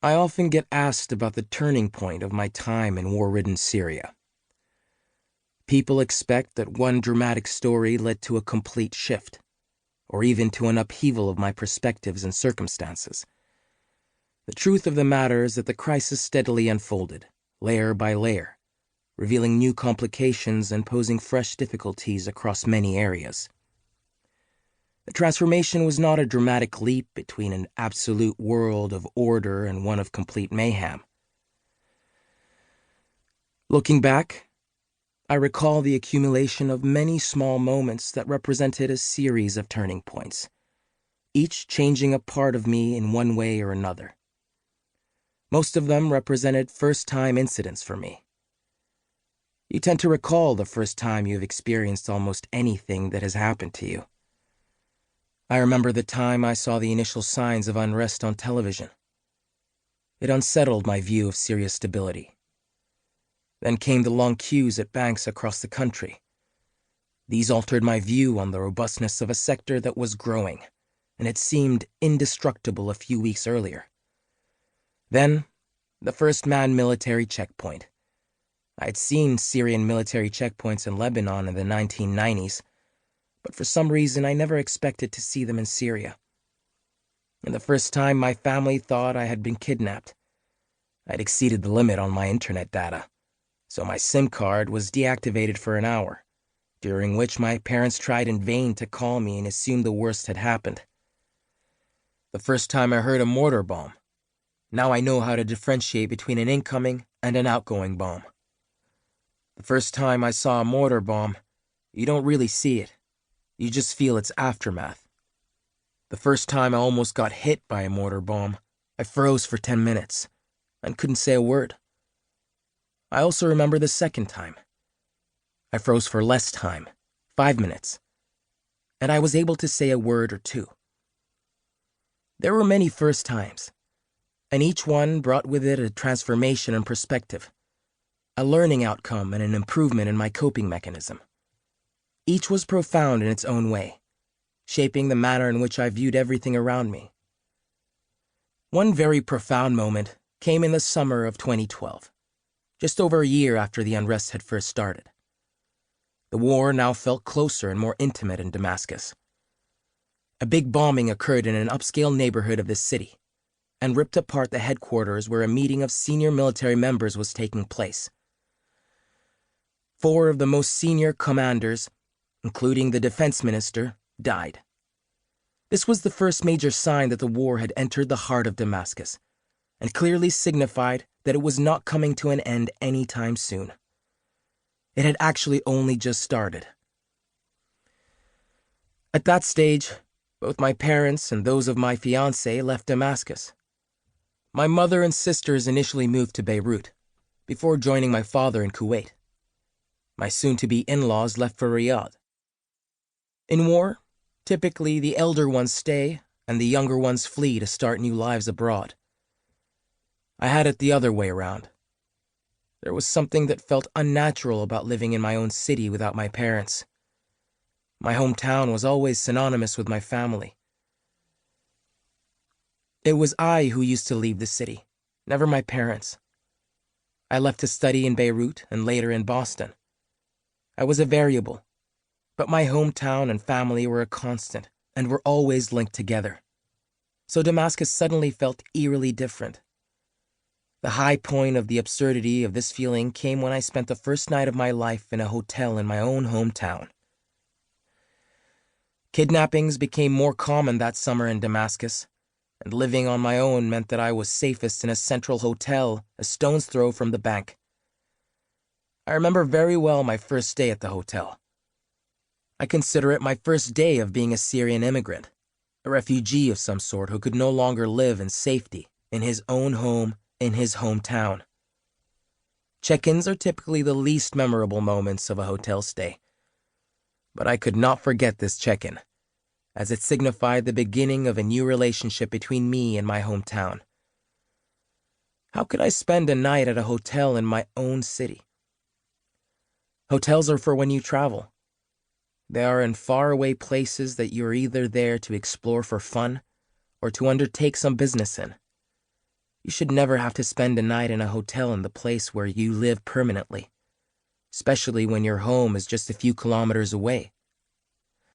I often get asked about the turning point of my time in war-ridden Syria. People expect that one dramatic story led to a complete shift, or even to an upheaval of my perspectives and circumstances. The truth of the matter is that the crisis steadily unfolded, layer by layer, revealing new complications and posing fresh difficulties across many areas. The transformation was not a dramatic leap between an absolute world of order and one of complete mayhem. Looking back, I recall the accumulation of many small moments that represented a series of turning points, each changing a part of me in one way or another. Most of them represented first-time incidents for me. You tend to recall the first time you've experienced almost anything that has happened to you. I remember the time I saw the initial signs of unrest on television. It unsettled my view of Syria's stability. Then came the long queues at banks across the country. These altered my view on the robustness of a sector that was growing, and had seemed indestructible a few weeks earlier. Then, the first manned military checkpoint. I had seen Syrian military checkpoints in Lebanon in the 1990s, but for some reason I never expected to see them in Syria. And the first time my family thought I had been kidnapped. I'd exceeded the limit on my internet data, so my SIM card was deactivated for an hour, during which my parents tried in vain to call me and assumed the worst had happened. The first time I heard a mortar bomb. Now I know how to differentiate between an incoming and an outgoing bomb. The first time I saw a mortar bomb, you don't really see it. You just feel its aftermath. The first time I almost got hit by a mortar bomb, I froze for 10 minutes and couldn't say a word. I also remember the second time. I froze for less time, 5 minutes, and I was able to say a word or two. There were many first times, and each one brought with it a transformation in perspective, a learning outcome and an improvement in my coping mechanism. Each was profound in its own way, shaping the manner in which I viewed everything around me. One very profound moment came in the summer of 2012, just over a year after the unrest had first started. The war now felt closer and more intimate in Damascus. A big bombing occurred in an upscale neighborhood of the city and ripped apart the headquarters where a meeting of senior military members was taking place. 4 of the most senior commanders, including the defense minister, died. This was the first major sign that the war had entered the heart of Damascus, and clearly signified that it was not coming to an end anytime soon. It had actually only just started. At that stage, both my parents and those of my fiancé left Damascus. My mother and sisters initially moved to Beirut, before joining my father in Kuwait. My soon-to-be in-laws left for Riyadh. In war, typically the elder ones stay and the younger ones flee to start new lives abroad. I had it the other way around. There was something that felt unnatural about living in my own city without my parents. My hometown was always synonymous with my family. It was I who used to leave the city, never my parents. I left to study in Beirut and later in Boston. I was a variable, but my hometown and family were a constant and were always linked together. So Damascus suddenly felt eerily different. The high point of the absurdity of this feeling came when I spent the first night of my life in a hotel in my own hometown. Kidnappings became more common that summer in Damascus, and living on my own meant that I was safest in a central hotel a stone's throw from the bank. I remember very well my first day at the hotel. I consider it my first day of being a Syrian immigrant, a refugee of some sort who could no longer live in safety in his own home in his hometown. Check-ins are typically the least memorable moments of a hotel stay, but I could not forget this check-in, as it signified the beginning of a new relationship between me and my hometown. How could I spend a night at a hotel in my own city? Hotels are for when you travel. They are in faraway places that you are either there to explore for fun or to undertake some business in. You You should never have to spend a night in a hotel in the place where you live permanently, especially when your home is just a few kilometers away.